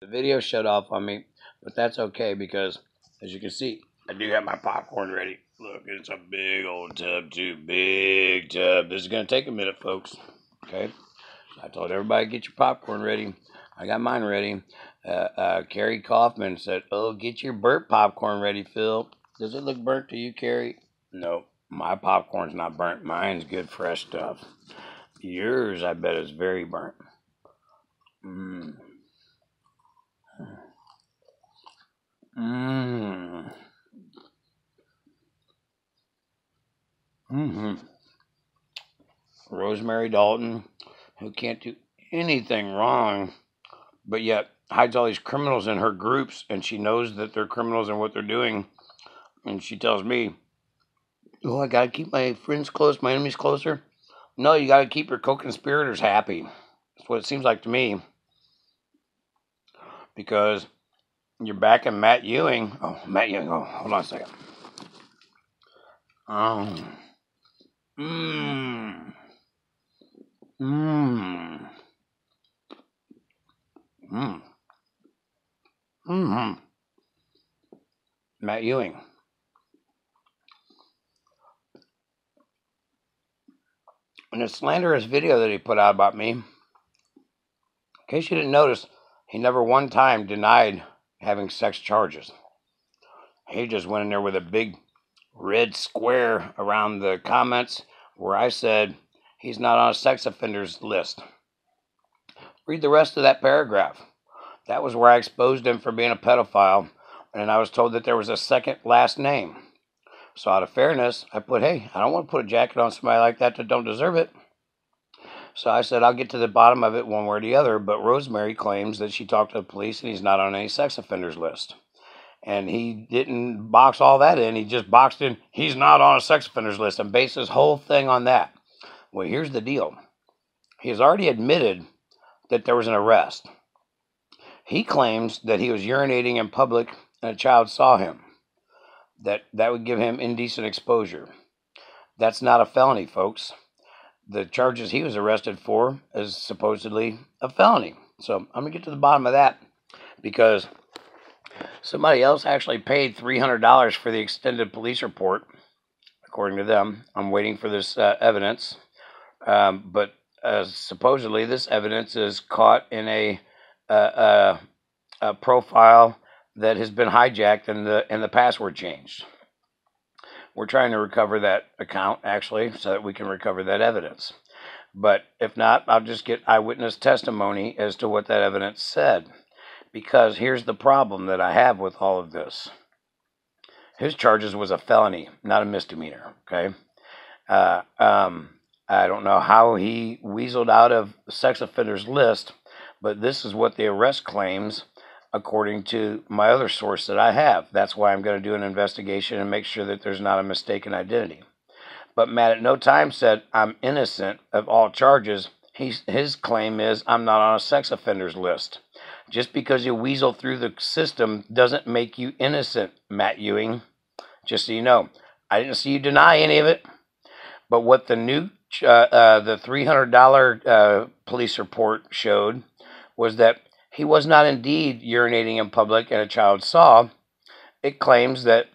The video shut off on me, but that's okay because, as you can see, I do have my popcorn ready. Look, it's a big old tub, too. Big tub. This is going to take a minute, folks. Okay? I told everybody, get your popcorn ready. I got mine ready. Carrie Kaufman said, "Oh, get your burnt popcorn ready, Phil." Does it look burnt to you, Carrie? No, my popcorn's not burnt. Mine's good, fresh stuff. Yours, I bet, is very burnt. Mmm. Mmm. Mm-hmm. Rosemary Dalton, who can't do anything wrong, but yet hides all these criminals in her groups, and she knows that they're criminals and what they're doing. And she tells me, "Oh, I gotta keep my friends close, my enemies closer." No, you gotta keep your co-conspirators happy. That's what it seems like to me, because you're backing Matt Ewing. Oh, Matt Ewing. Oh, hold on a second. Um. Mmm. Mmm. Mmm. Mmm. Matt Ewing. In a slanderous video that he put out about me, in case you didn't notice, he never one time denied having sex charges. He just went in there with a big red square around the comments where I said he's not on a sex offenders list. Read the rest of that paragraph. That was where I exposed him for being a pedophile, and I was told that there was a second last name. So out of fairness, I put, hey, I don't want to put a jacket on somebody like that don't deserve it. So I said, I'll get to the bottom of it one way or the other, but Rosemary claims that she talked to the police and he's not on any sex offenders list. And he didn't box all that in. He just boxed in, he's not on a sex offenders list, and based his whole thing on that. Well, here's the deal. He has already admitted that there was an arrest. He claims that he was urinating in public and a child saw him. That would give him indecent exposure. That's not a felony, folks. The charges he was arrested for is supposedly a felony. So I'm going to get to the bottom of that, because somebody else actually paid $300 for the extended police report, according to them. I'm waiting for this evidence. But supposedly this evidence is caught in a profile that has been hijacked and the password changed. We're trying to recover that account, actually, so that we can recover that evidence. But if not, I'll just get eyewitness testimony as to what that evidence said. Because here's the problem that I have with all of this. His charges was a felony, not a misdemeanor, okay? I don't know how he weaseled out of the sex offenders list, but this is what the arrest claims, according to my other source that I have. That's why I'm going to do an investigation and make sure that there's not a mistaken identity. But Matt at no time said, I'm innocent of all charges. His claim is, I'm not on a sex offenders list. Just because you weasel through the system doesn't make you innocent, Matt Ewing. Just so you know. I didn't see you deny any of it. But what the new, the $300 police report showed was that he was not indeed urinating in public and a child saw. It claims that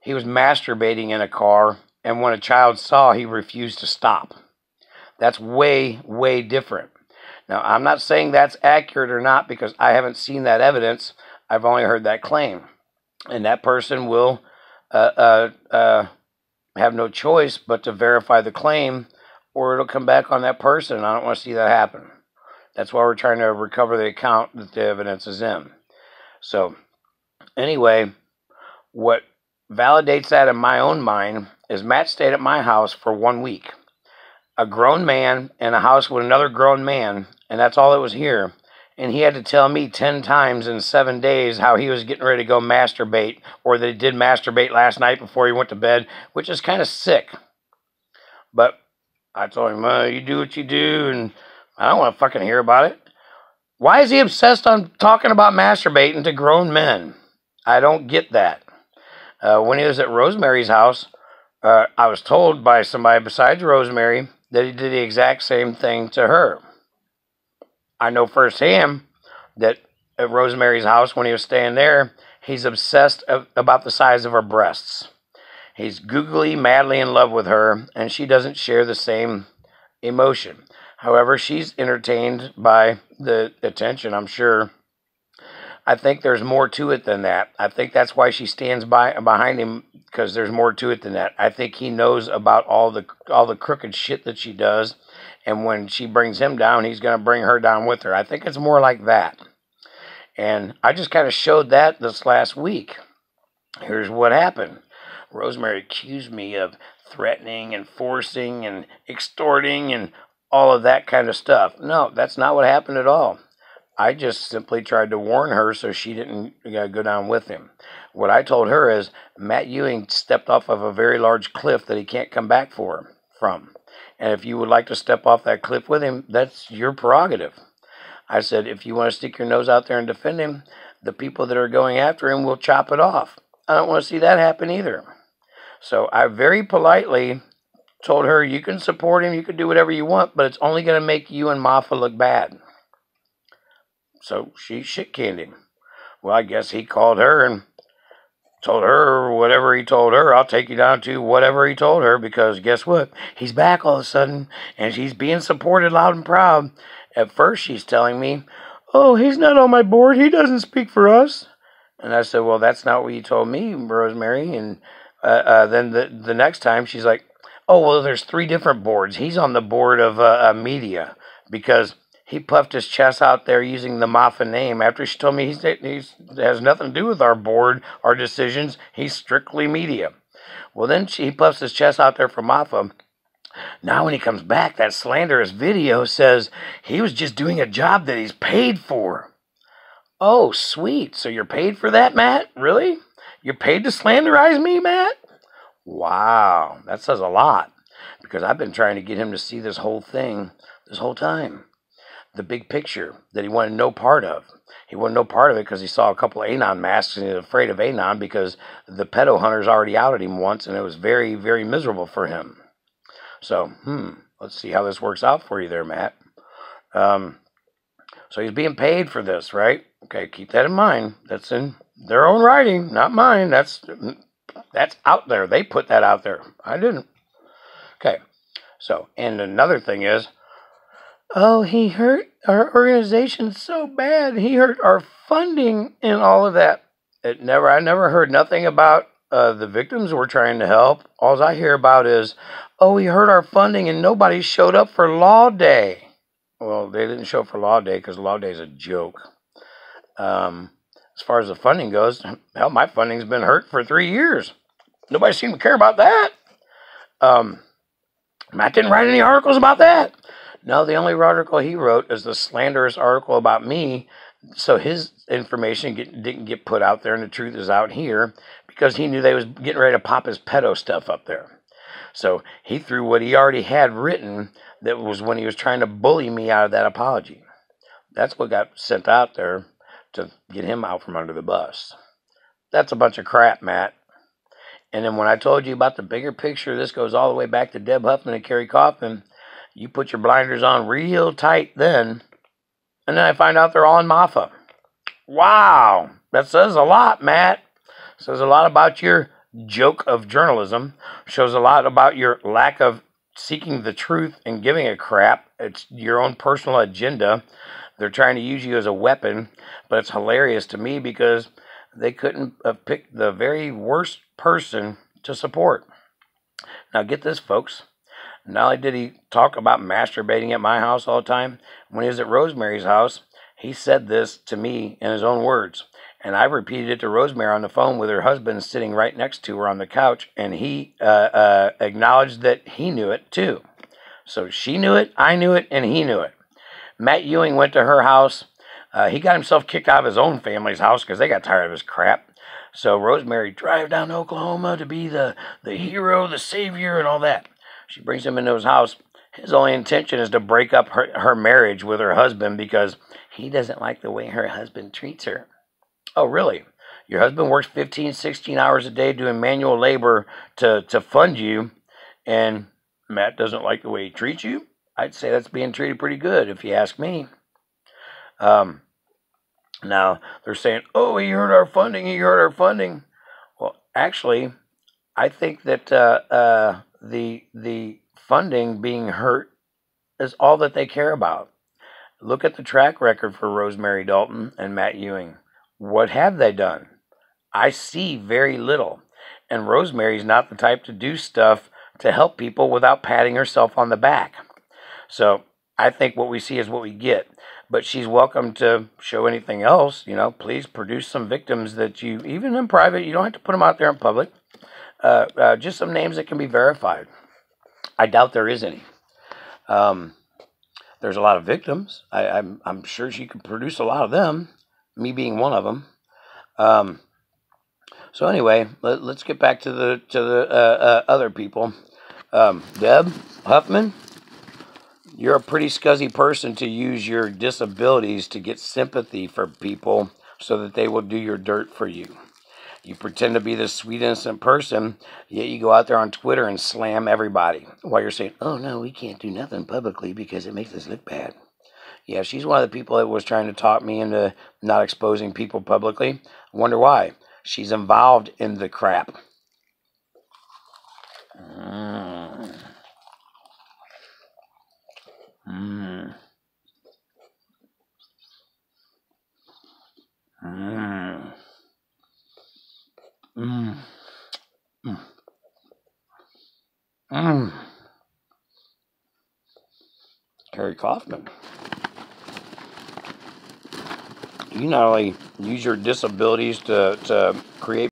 he was masturbating in a car, and when a child saw, he refused to stop. That's way, way different. Now, I'm not saying that's accurate or not, because I haven't seen that evidence. I've only heard that claim. And that person will have no choice but to verify the claim, or it'll come back on that person. I don't want to see that happen. That's why we're trying to recover the account that the evidence is in. So, anyway, what validates that in my own mind is Matt stayed at my house for 1 week. A grown man in a house with another grown man, and that's all that was here. And he had to tell me 10 times in 7 days how he was getting ready to go masturbate, or that he did masturbate last night before he went to bed, which is kind of sick. But I told him, you do what you do, and I don't want to fucking hear about it. Why is he obsessed on talking about masturbating to grown men? I don't get that. When he was at Rosemary's house, I was told by somebody besides Rosemary that he did the exact same thing to her. I know firsthand that at Rosemary's house when he was staying there, he's obsessed about the size of her breasts. He's googly, madly in love with her, and she doesn't share the same emotion. However, she's entertained by the attention, I'm sure. I think there's more to it than that. I think that's why she stands behind him, because there's more to it than that. I think he knows about all the crooked shit that she does, and when she brings him down, he's going to bring her down with her. I think it's more like that. And I just kind of showed that this last week. Here's what happened. Rosemary accused me of threatening and forcing and extorting and all of that kind of stuff. No, that's not what happened at all. I just simply tried to warn her so she didn't go down with him. What I told her is Matt Ewing stepped off of a very large cliff that he can't come back from. And if you would like to step off that cliff with him, that's your prerogative. I said, if you want to stick your nose out there and defend him, the people that are going after him will chop it off. I don't want to see that happen either. So I very politely told her, you can support him, you can do whatever you want, but it's only going to make you and Mafa look bad. So she shit-canned him. Well, I guess he called her and told her whatever he told her. I'll take you down to whatever he told her, because guess what? He's back all of a sudden, and she's being supported loud and proud. At first, she's telling me, oh, he's not on my board. He doesn't speak for us. And I said, well, that's not what you told me, Rosemary. And then the next time, she's like, oh, well, there's 3 different boards. He's on the board of media, because he puffed his chest out there using the Mafa name after she told me he has nothing to do with our board, our decisions. He's strictly media. Well, then he puffs his chest out there for Mafa. Now when he comes back, that slanderous video says he was just doing a job that he's paid for. Oh, sweet. So you're paid for that, Matt? Really? You're paid to slanderize me, Matt? Wow, that says a lot, because I've been trying to get him to see this whole thing this whole time. The big picture that he wanted no part of. He wanted no part of it because he saw a couple of Anon masks and he was afraid of Anon because the pedo hunters already outed him once, and it was very, very miserable for him. So, let's see how this works out for you there, Matt. So he's being paid for this, right? Okay, keep that in mind. That's in their own writing, not mine. That's out there. They put that out there. I didn't. Okay, so, and another thing is, oh, he hurt our organization so bad. He hurt our funding and all of that. I never heard nothing about the victims we're trying to help. All I hear about is, oh, he hurt our funding and nobody showed up for Law Day. Well, they didn't show up for Law Day because Law Day is a joke. As far as the funding goes, hell, my funding's been hurt for 3 years. Nobody seemed to care about that. Matt didn't write any articles about that. No, the only article he wrote is the slanderous article about me, so his information didn't get put out there, and the truth is out here, because he knew they was getting ready to pop his pedo stuff up there. So he threw what he already had written, that was when he was trying to bully me out of that apology. That's what got sent out there to get him out from under the bus. That's a bunch of crap, Matt. And then when I told you about the bigger picture, this goes all the way back to Deb Huffman and Kerry Kaufman. You put your blinders on real tight then, and then I find out they're all in Mafa. Wow, that says a lot, Matt. Says a lot about your joke of journalism. Shows a lot about your lack of seeking the truth and giving a crap. It's your own personal agenda. They're trying to use you as a weapon, but it's hilarious to me because they couldn't have picked the very worst person to support. Now get this, folks. Not only did he talk about masturbating at my house all the time, when he was at Rosemary's house, he said this to me in his own words. And I repeated it to Rosemary on the phone with her husband sitting right next to her on the couch, and he acknowledged that he knew it too. So she knew it, I knew it, and he knew it. Matt Ewing went to her house. He got himself kicked out of his own family's house because they got tired of his crap. So Rosemary drive down to Oklahoma to be the hero, the savior, and all that. She brings him into his house. His only intention is to break up her marriage with her husband because he doesn't like the way her husband treats her. Oh, really? Your husband works 15, 16 hours a day doing manual labor to fund you, and Matt doesn't like the way he treats you? I'd say that's being treated pretty good, if you ask me. Now, they're saying, oh, he hurt our funding, he hurt our funding. Well, actually, I think that the funding being hurt is all that they care about. Look at the track record for Rosemary Dalton and Matt Ewing. What have they done? I see very little. And Rosemary's not the type to do stuff to help people without patting herself on the back. So I think what we see is what we get. But she's welcome to show anything else. Please produce some victims that you, even in private, you don't have to put them out there in public. Just some names that can be verified. I doubt there is any. There's a lot of victims. I'm sure she could produce a lot of them, me being one of them. So anyway, let's get back to the other people. Deb Huffman, you're a pretty scuzzy person to use your disabilities to get sympathy for people so that they will do your dirt for you. You pretend to be this sweet, innocent person, yet you go out there on Twitter and slam everybody while you're saying, oh, no, we can't do nothing publicly because it makes us look bad. Yeah, she's one of the people that was trying to talk me into not exposing people publicly. I wonder why. She's involved in the crap. Mm. Mm. Mm. Mm. Mm. Mm. Harry Kaufman. You not only use your disabilities to create